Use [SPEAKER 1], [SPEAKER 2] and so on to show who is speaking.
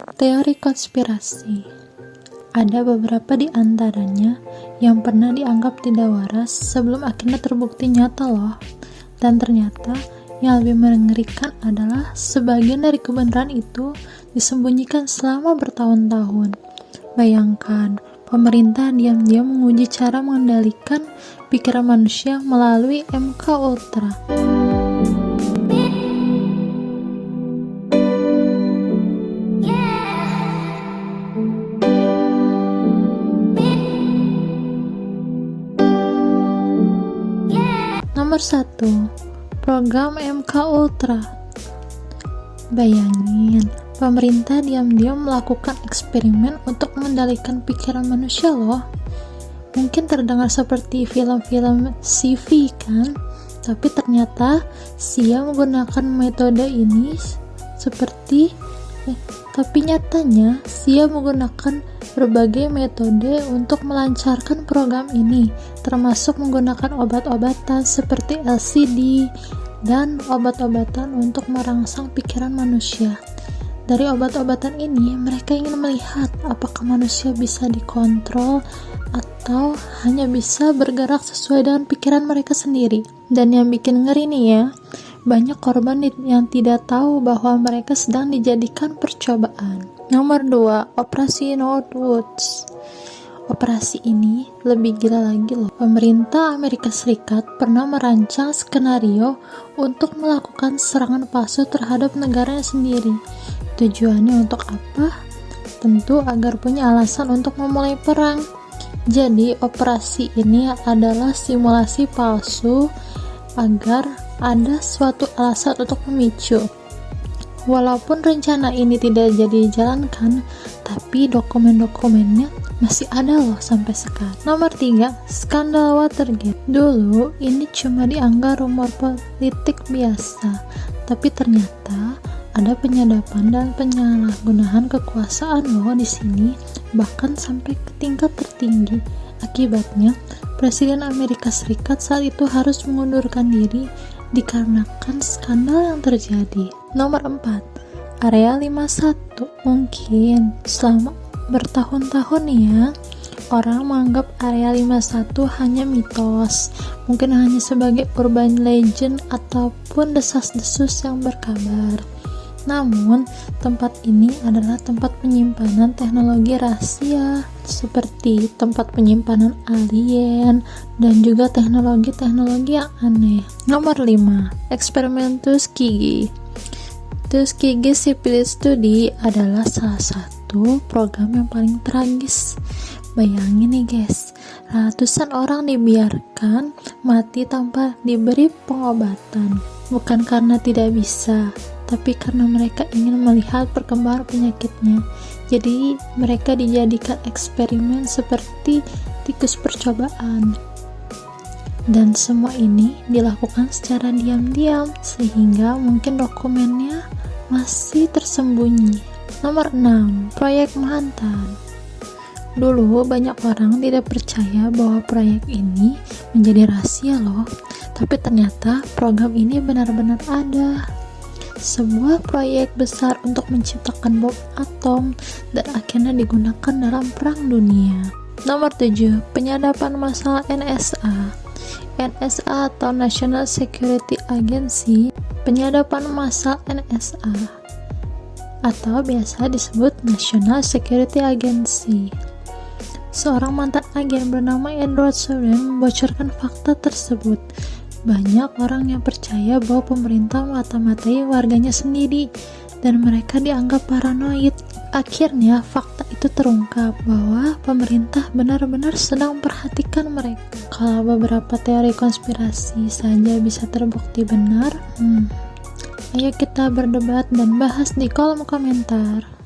[SPEAKER 1] Teori konspirasi. Ada beberapa di antaranya yang pernah dianggap tidak waras sebelum akhirnya terbukti nyata loh. Dan ternyata yang lebih mengerikan adalah sebagian dari kebenaran itu disembunyikan selama bertahun-tahun. Bayangkan, pemerintah diam-diam menguji cara mengendalikan pikiran manusia melalui MK Ultra. Nomor 1. Program MK Ultra. Bayangin, pemerintah diam-diam melakukan eksperimen untuk mengendalikan pikiran manusia loh. Mungkin terdengar seperti film-film sci-fi kan? Tapi ternyata Sia menggunakan metode ini tapi nyatanya Sia menggunakan berbagai metode untuk melancarkan program ini, termasuk menggunakan obat-obatan seperti LSD dan obat-obatan untuk merangsang pikiran manusia. Dari obat-obatan ini, mereka ingin melihat apakah manusia bisa dikontrol atau hanya bisa bergerak sesuai dengan pikiran mereka sendiri. Dan yang bikin ngeri nih ya, banyak korban yang tidak tahu bahwa mereka sedang dijadikan percobaan. Nomor 2, Operasi Northwoods. Operasi ini lebih gila lagi loh. Pemerintah Amerika Serikat pernah merancang skenario untuk melakukan serangan palsu terhadap negaranya sendiri. Tujuannya untuk apa? Tentu agar punya alasan untuk memulai perang. Jadi operasi ini adalah simulasi palsu agar ada suatu alasan untuk memicu. Walaupun rencana ini tidak jadi dijalankan, tapi dokumen-dokumennya masih ada loh sampai sekarang. Nomor 3, skandal Watergate. Dulu ini cuma dianggap rumor politik biasa, tapi ternyata ada penyadapan dan penyalahgunaan kekuasaan loh di sini, bahkan sampai ke tingkat tertinggi. Akibatnya, Presiden Amerika Serikat saat itu harus mengundurkan diri dikarenakan skandal yang terjadi. Nomor 4, Area 51. Mungkin selama bertahun-tahun ya, orang menganggap Area 51 hanya mitos, mungkin hanya sebagai urban legend ataupun desas-desus yang berkabar. Namun, tempat ini adalah tempat penyimpanan teknologi rahasia, seperti tempat penyimpanan alien dan juga teknologi-teknologi yang aneh. Nomor 5, eksperimen Tuskegee. Tuskegee Syphilis Study adalah salah satu program yang paling tragis. Bayangin nih guys, ratusan orang dibiarkan mati tanpa diberi pengobatan. Bukan karena tidak bisa, tapi karena mereka ingin melihat perkembangan penyakitnya. Jadi mereka dijadikan eksperimen seperti tikus percobaan. Dan semua ini dilakukan secara diam-diam, sehingga mungkin dokumennya masih tersembunyi. Nomor 6, Proyek Manhattan. Dulu banyak orang tidak percaya bahwa proyek ini menjadi rahasia loh, tapi ternyata program ini benar-benar ada. Sebuah proyek besar untuk menciptakan bom atom dan akhirnya digunakan dalam perang dunia. Nomor 7, penyadapan massal NSA. NSA atau National Security Agency, penyadapan massal NSA atau biasa disebut National Security Agency. Seorang mantan agen bernama Edward Snowden membocorkan fakta tersebut. Banyak orang yang percaya bahwa pemerintah mata-matai warganya sendiri dan mereka dianggap paranoid. Akhirnya fakta itu terungkap bahwa pemerintah benar-benar sedang memperhatikan mereka. Kalau beberapa teori konspirasi saja bisa terbukti benar, ayo kita berdebat dan bahas di kolom komentar.